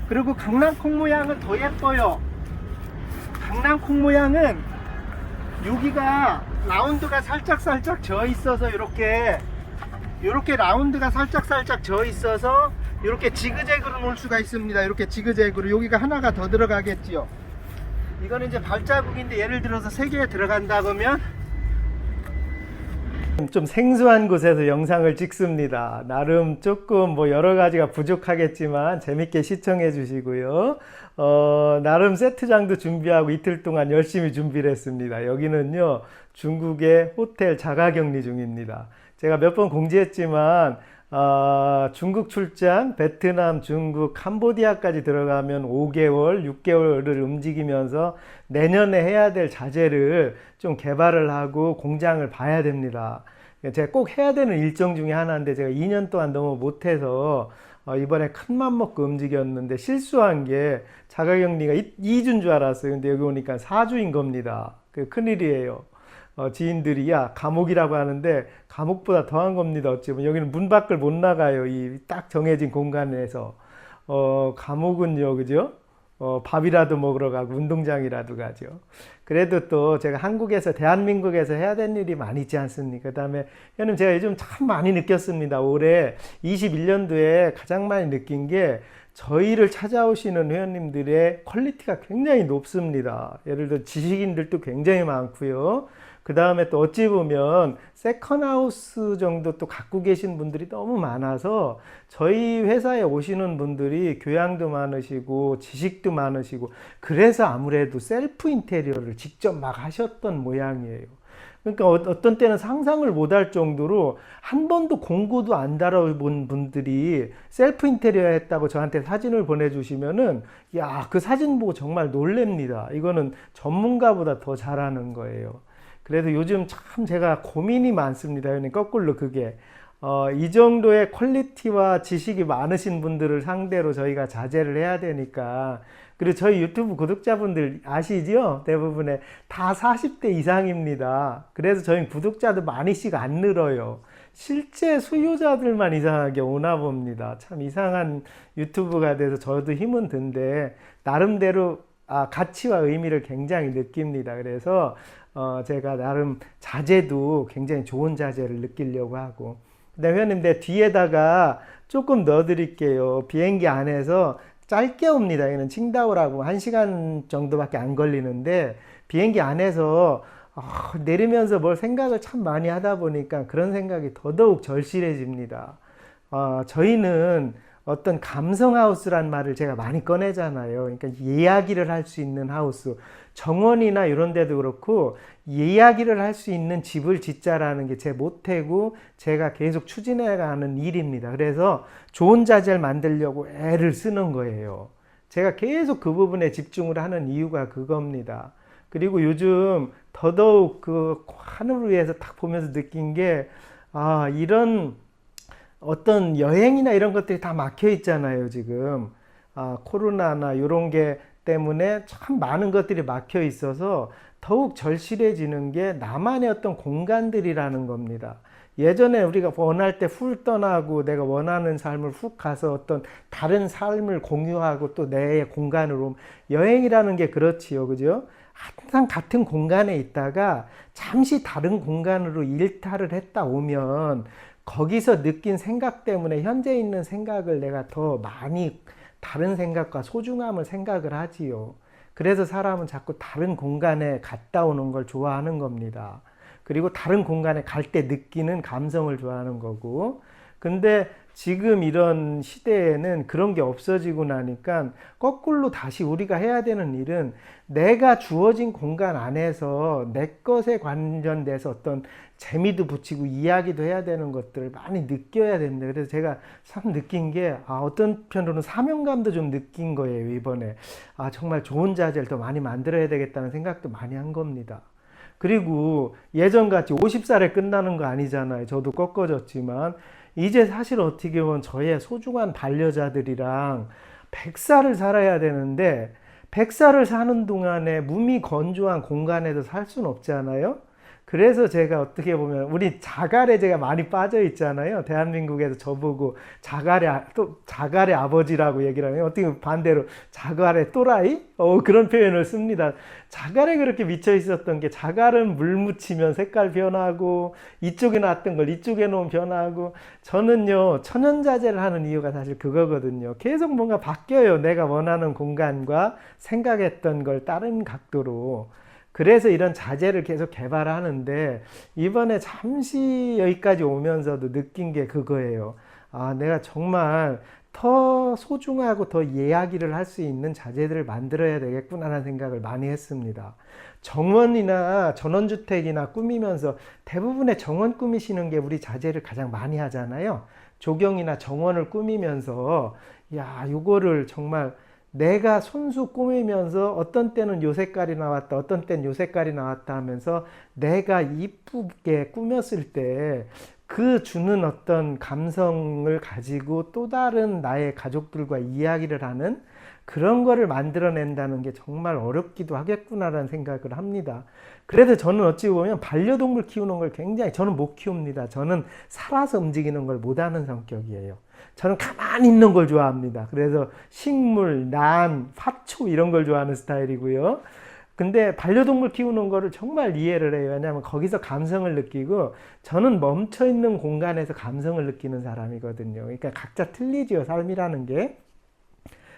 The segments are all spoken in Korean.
그리고 강낭콩 모양은 더 예뻐요. 강낭콩 모양은 여기가 라운드가 살짝 져 있어서 이렇게 라운드가 살짝 져 있어서 이렇게 지그재그로 놓을 수가 있습니다. 이렇게 지그재그로 여기가 하나가 더 들어가겠지요. 이거는 이제 발자국인데 예를 들어서 3개 들어간다 그러면 좀 생소한 곳에서 영상을 찍습니다. 나름 조금 뭐 여러 가지가 부족하겠지만 재밌게 시청해 주시고요. 나름 세트장도 준비하고 이틀 동안 열심히 준비를 했습니다. 여기는요, 중국의 호텔 자가격리 중입니다. 제가 몇 번 공지했지만 중국 출장, 베트남, 중국, 캄보디아까지 들어가면 5개월, 6개월을 움직이면서 내년에 해야 될 자재를 좀 개발을 하고 공장을 봐야 됩니다. 제가 꼭 해야 되는 일정 중에 하나인데 제가 2년 동안 너무 못해서 이번에 큰맘 먹고 움직였는데 실수한 게 자가격리가 2주인 줄 알았어요. 근데 여기 오니까 4주인 겁니다. 큰일이에요. 지인들이 야 감옥이라고 하는데 감옥보다 더한 겁니다. 어찌보면 여기는 문 밖을 못 나가요. 이 딱 정해진 공간에서 감옥은요, 그죠? 밥이라도 먹으러 가고 운동장이라도 가죠. 그래도 또 제가 한국에서 대한민국에서 해야 될 일이 많이 있지 않습니까? 그 다음에 형님 제가 요즘 참 많이 느꼈습니다. 올해 21년도에 가장 많이 느낀 게 저희를 찾아오시는 회원님들의 퀄리티가 굉장히 높습니다. 예를 들어 지식인들도 굉장히 많고요. 그 다음에 또 어찌 보면 세컨하우스 정도 또 갖고 계신 분들이 너무 많아서 저희 회사에 오시는 분들이 교양도 많으시고 지식도 많으시고 그래서 아무래도 셀프 인테리어를 직접 막 하셨던 모양이에요. 그러니까 어떤 때는 상상을 못할 정도로 한 번도 공구도 안 달아본 분들이 셀프 인테리어 했다고 저한테 사진을 보내주시면은 야, 그 사진 보고 정말 놀랍니다. 이거는 전문가보다 더 잘하는 거예요. 그래서 요즘 참 제가 고민이 많습니다. 거꾸로 그게 이 정도의 퀄리티와 지식이 많으신 분들을 상대로 저희가 자제를 해야 되니까. 그리고 저희 유튜브 구독자분들 아시죠? 대부분의 다 40대 이상입니다. 그래서 저희 구독자도 많이씩 안 늘어요. 실제 수요자들만 이상하게 오나 봅니다. 참 이상한 유튜브가 돼서 저도 힘은 든데 나름대로 가치와 의미를 굉장히 느낍니다. 그래서 제가 나름 자재도 굉장히 좋은 자재를 느끼려고 하고. 근데 회원님, 내 뒤에다가 조금 넣어 드릴게요. 비행기 안에서 짧게 옵니다. 여기는 칭다오라고 1시간 정도밖에 안 걸리는데 비행기 안에서 내리면서 뭘 생각을 참 많이 하다 보니까 그런 생각이 더더욱 절실해집니다. 저희는 어떤 감성 하우스란 말을 제가 많이 꺼내잖아요. 그러니까 이야기를 할 수 있는 하우스. 정원이나 이런 데도 그렇고 이야기를 할 수 있는 집을 짓자라는 게 제 모태고 제가 계속 추진해가는 일입니다. 그래서 좋은 자재를 만들려고 애를 쓰는 거예요. 제가 계속 그 부분에 집중을 하는 이유가 그겁니다. 그리고 요즘 더더욱 그 하늘 위에서 딱 보면서 느낀 게 이런 어떤 여행이나 이런 것들이 다 막혀 있잖아요, 지금. 코로나나 이런 게 때문에 참 많은 것들이 막혀 있어서 더욱 절실해지는 게 나만의 어떤 공간들이라는 겁니다. 예전에 우리가 원할 때 훌 떠나고 내가 원하는 삶을 훅 가서 어떤 다른 삶을 공유하고 또 내 공간으로 여행이라는 게 그렇지요, 그죠? 항상 같은 공간에 있다가 잠시 다른 공간으로 일탈을 했다 오면 거기서 느낀 생각 때문에 현재 있는 생각을 내가 더 많이 다른 생각과 소중함을 생각을 하지요. 그래서 사람은 자꾸 다른 공간에 갔다 오는 걸 좋아하는 겁니다. 그리고 다른 공간에 갈 때 느끼는 감성을 좋아하는 거고. 근데 지금 이런 시대에는 그런 게 없어지고 나니까 거꾸로 다시 우리가 해야 되는 일은 내가 주어진 공간 안에서 내 것에 관련돼서 어떤 재미도 붙이고 이야기도 해야 되는 것들을 많이 느껴야 됩니다. 그래서 제가 참 느낀 게 어떤 편으로는 사명감도 좀 느낀 거예요. 이번에 정말 좋은 자재를 더 많이 만들어야 되겠다는 생각도 많이 한 겁니다. 그리고 예전같이 50살에 끝나는 거 아니잖아요. 저도 꺾어졌지만 이제 사실 어떻게 보면 저의 소중한 반려자들이랑 100살을 살아야 되는데 100살을 사는 동안에 무미 건조한 공간에서 살 수는 없잖아요. 그래서 제가 어떻게 보면 우리 자갈에 제가 많이 빠져 있잖아요. 대한민국에서 저보고 자갈의 아버지라고 얘기를 하면 어떻게 보면 반대로 자갈의 또라이? 그런 표현을 씁니다. 자갈에 그렇게 미쳐 있었던 게 자갈은 물 묻히면 색깔 변하고 이쪽에 놨던 걸 이쪽에 놓으면 변하고 저는요 천연자재를 하는 이유가 사실 그거거든요. 계속 뭔가 바뀌어요. 내가 원하는 공간과 생각했던 걸 다른 각도로. 그래서 이런 자재를 계속 개발하는데 이번에 잠시 여기까지 오면서도 느낀 게 그거예요. 내가 정말 더 소중하고 더 이야기를 할 수 있는 자재들을 만들어야 되겠구나라는 생각을 많이 했습니다. 정원이나 전원주택이나 꾸미면서 대부분의 정원 꾸미시는 게 우리 자재를 가장 많이 하잖아요. 조경이나 정원을 꾸미면서 요거를 정말 내가 손수 꾸미면서 어떤 때는 요 색깔이 나왔다, 어떤 때는 요 색깔이 나왔다 하면서 내가 이쁘게 꾸몄을 때 그 주는 어떤 감성을 가지고 또 다른 나의 가족들과 이야기를 하는 그런 거를 만들어낸다는 게 정말 어렵기도 하겠구나라는 생각을 합니다. 그래도 저는 어찌 보면 반려동물 키우는 걸 저는 못 키웁니다. 저는 살아서 움직이는 걸 못하는 성격이에요. 저는 가만히 있는 걸 좋아합니다. 그래서 식물, 난, 화초 이런 걸 좋아하는 스타일이고요. 근데 반려동물 키우는 거를 정말 이해를 해요. 왜냐하면 거기서 감성을 느끼고 저는 멈춰있는 공간에서 감성을 느끼는 사람이거든요. 그러니까 각자 틀리지요, 삶이라는 게.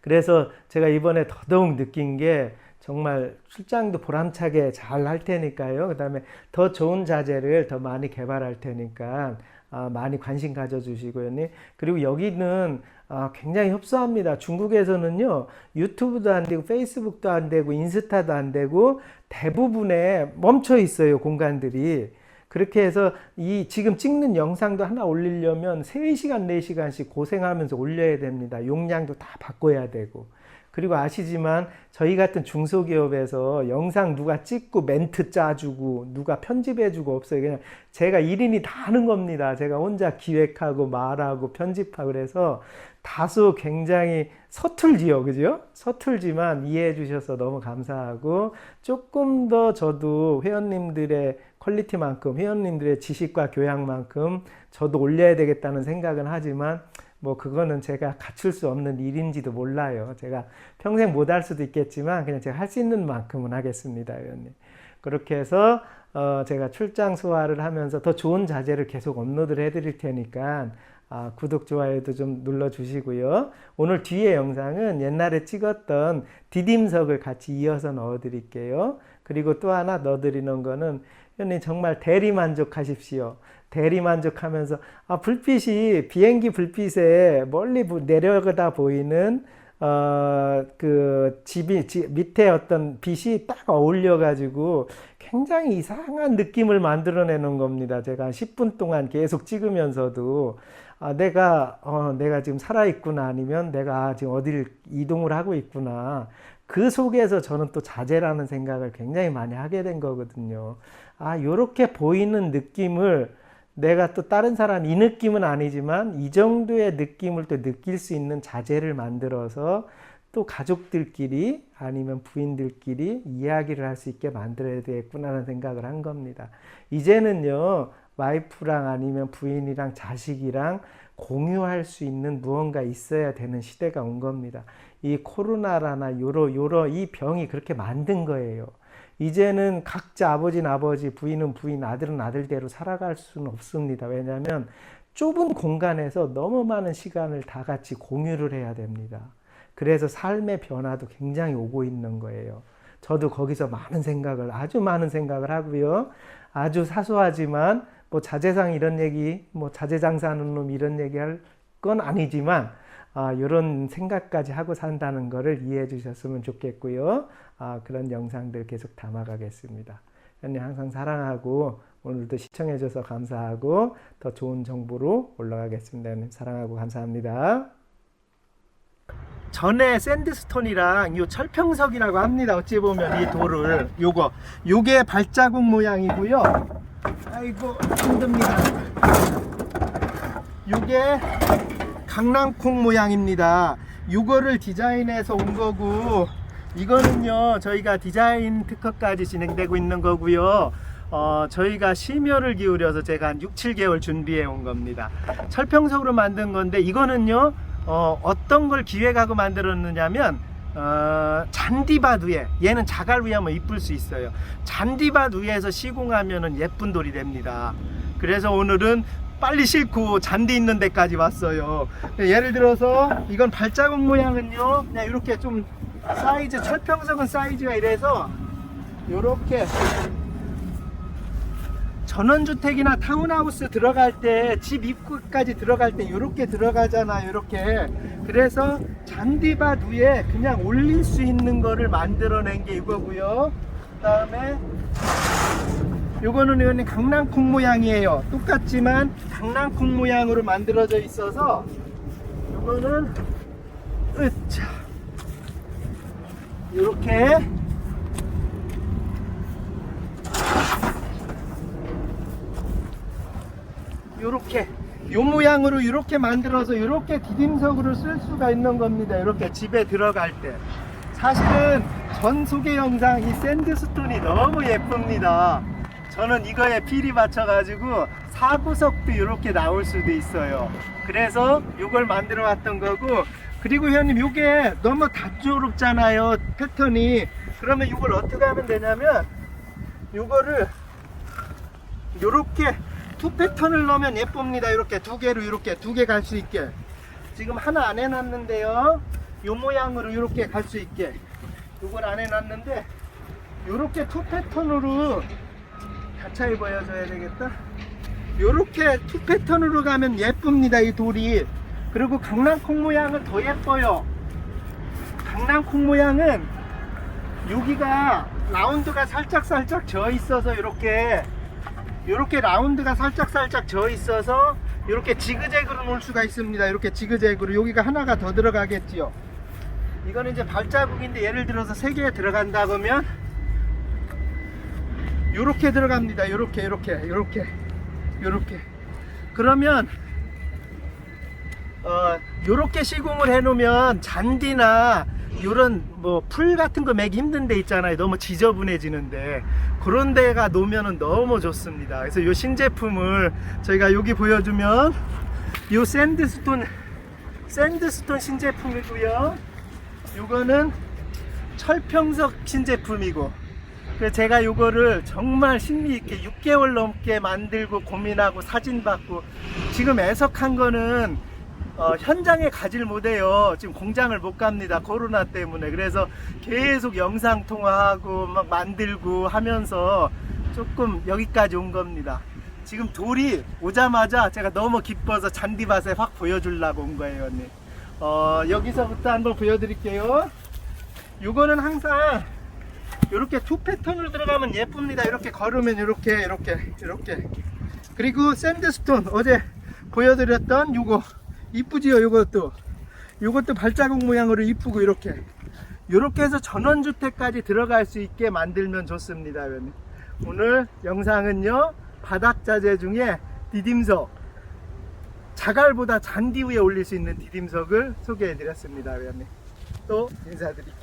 그래서 제가 이번에 더더욱 느낀 게 정말 출장도 보람차게 잘 할 테니까요. 그 다음에 더 좋은 자재를 더 많이 개발할 테니까 많이 관심 가져주시고요. 그리고 여기는 굉장히 협소합니다. 중국에서는요, 유튜브도 안 되고, 페이스북도 안 되고, 인스타도 안 되고, 대부분에 멈춰 있어요, 공간들이. 그렇게 해서 지금 찍는 영상도 하나 올리려면 3시간, 4시간씩 고생하면서 올려야 됩니다. 용량도 다 바꿔야 되고. 그리고 아시지만 저희 같은 중소기업에서 영상 누가 찍고 멘트 짜주고 누가 편집해주고 없어요. 그냥 제가 1인이 다 하는 겁니다. 제가 혼자 기획하고 말하고 편집하고 그래서 다소 굉장히 서툴지요. 그죠? 서툴지만 이해해 주셔서 너무 감사하고 조금 더 저도 회원님들의 퀄리티만큼 회원님들의 지식과 교양만큼 저도 올려야 되겠다는 생각은 하지만 그거는 제가 갖출 수 없는 일인지도 몰라요. 제가 평생 못 할 수도 있겠지만 그냥 제가 할 수 있는 만큼은 하겠습니다, 의원님. 그렇게 해서 제가 출장 소화를 하면서 더 좋은 자재를 계속 업로드를 해드릴 테니까 구독, 좋아요도 좀 눌러주시고요. 오늘 뒤에 영상은 옛날에 찍었던 디딤석을 같이 이어서 넣어드릴게요. 그리고 또 하나 넣어드리는 거는 의원님 정말 대리만족하십시오. 대리만족하면서 불빛이 비행기 불빛에 멀리 내려가다 보이는 밑에 어떤 빛이 딱 어울려 가지고 굉장히 이상한 느낌을 만들어내는 겁니다. 제가 10분 동안 계속 찍으면서도 내가 지금 살아있구나, 아니면 내가 지금 어디를 이동을 하고 있구나. 그 속에서 저는 또 자제라는 생각을 굉장히 많이 하게 된 거거든요. 요렇게 보이는 느낌을 내가 또 다른 사람 이 느낌은 아니지만 이 정도의 느낌을 또 느낄 수 있는 자재를 만들어서 또 가족들끼리 아니면 부인들끼리 이야기를 할 수 있게 만들어야 되겠구나라는 생각을 한 겁니다. 이제는요, 와이프랑 아니면 부인이랑 자식이랑 공유할 수 있는 무언가 있어야 되는 시대가 온 겁니다. 이 코로나라나 이 병이 그렇게 만든 거예요. 이제는 각자 아버지는 아버지, 부인은 부인, 아들은 아들대로 살아갈 수는 없습니다. 왜냐하면 좁은 공간에서 너무 많은 시간을 다 같이 공유를 해야 됩니다. 그래서 삶의 변화도 굉장히 오고 있는 거예요. 저도 거기서 아주 많은 생각을 하고요. 아주 사소하지만 자재상 이런 얘기, 자재장사하는 놈 이런 얘기 할 건 아니지만 이런 생각까지 하고 산다는 것을 이해해 주셨으면 좋겠고요. 그런 영상들 계속 담아가겠습니다. 형님 항상 사랑하고 오늘도 시청해 줘서 감사하고 더 좋은 정보로 올라가겠습니다. 형님 사랑하고 감사합니다. 전에 샌드스톤이랑 요 철평석이라고 합니다. 어찌 보면 이 돌을 요게 발자국 모양이고요. 아이고 힘듭니다. 요게 강낭콩 모양입니다. 요거를 디자인해서 온 거고 이거는요 저희가 디자인 특허까지 진행되고 있는 거고요. 저희가 심혈을 기울여서 제가 한 6, 7개월 준비해 온 겁니다. 철평석으로 만든 건데 이거는요 어떤 걸 기획하고 만들었느냐면 잔디밭 위에, 얘는 자갈 위에 하면 이쁠 수 있어요. 잔디밭 위에서 시공하면은 예쁜 돌이 됩니다. 그래서 오늘은 빨리 싣고 잔디 있는 데까지 왔어요. 예를 들어서 이건 발자국 모양은요 그냥 이렇게 좀 사이즈, 철평석은 사이즈가 이래서 요렇게 전원주택이나 타운하우스 들어갈 때, 집 입구까지 들어갈 때 이렇게 들어가잖아요. 이렇게. 그래서 잔디밭 위에 그냥 올릴 수 있는 거를 만들어낸 게 이거고요. 그 다음에 요거는 강낭콩 모양이에요. 똑같지만 강낭콩 모양으로 만들어져 있어서 요거는 요렇게 요렇게 요 모양으로 이렇게 만들어서 이렇게 디딤석으로 쓸 수가 있는 겁니다. 이렇게 집에 들어갈 때. 사실은 전 소개 영상 이 샌드스톤이 너무 예쁩니다. 저는 이거에 필이 맞춰가지고 4구석도 이렇게 나올 수도 있어요. 그래서 이걸 만들어 왔던 거고, 그리고 형님 요게 너무 다조롭잖아요 패턴이. 그러면 이걸 어떻게 하면 되냐면 요거를 요렇게 투 패턴을 넣으면 예쁩니다. 이렇게 두 개로 이렇게 두 개 갈 수 있게. 지금 하나 안 해놨는데요 요 모양으로 이렇게 갈 수 있게 요걸 안 해놨는데 요렇게 투 패턴으로 가차히 보여줘야 되겠다. 요렇게 투 패턴으로 가면 예쁩니다 이 돌이. 그리고 강낭콩 모양은 더 예뻐요. 강낭콩 모양은 여기가 라운드가 살짝 져 있어서 요렇게 라운드가 살짝 져 있어서 이렇게 지그재그로 놓을 수가 있습니다. 이렇게 지그재그로. 여기가 하나가 더 들어가겠지요. 이거는 이제 발자국인데 예를 들어서 3개 들어간다 그러면 요렇게 들어갑니다. 요렇게 그러면 요렇게 시공을 해 놓으면 잔디나 요런 뭐 풀 같은 거 매기 힘든 데 있잖아요. 너무 지저분해지는데 그런 데가 놓으면 너무 좋습니다. 그래서 요 신제품을 저희가 여기 보여주면 요 샌드스톤 신제품이고요. 요거는 철평석 신제품이고, 그래서 제가 요거를 정말 신미있게 6개월 넘게 만들고 고민하고 사진 받고, 지금 애석한 거는 현장에 가지를 못해요. 지금 공장을 못 갑니다. 코로나 때문에. 그래서 계속 영상 통화하고 막 만들고 하면서 조금 여기까지 온 겁니다. 지금 돌이 오자마자 제가 너무 기뻐서 잔디밭에 확 보여주려고 온 거예요, 언니. 여기서부터 한번 보여드릴게요. 요거는 항상 이렇게 투 패턴으로 들어가면 예쁩니다. 이렇게 걸으면 이렇게. 그리고 샌드스톤 어제 보여드렸던 요거 이쁘지요. 요것도 발자국 모양으로 이쁘고 이렇게 해서 전원주택까지 들어갈 수 있게 만들면 좋습니다. 오늘 영상은요 바닥자재 중에 디딤석, 자갈보다 잔디 위에 올릴 수 있는 디딤석을 소개해 드렸습니다. 또 인사드릴게요.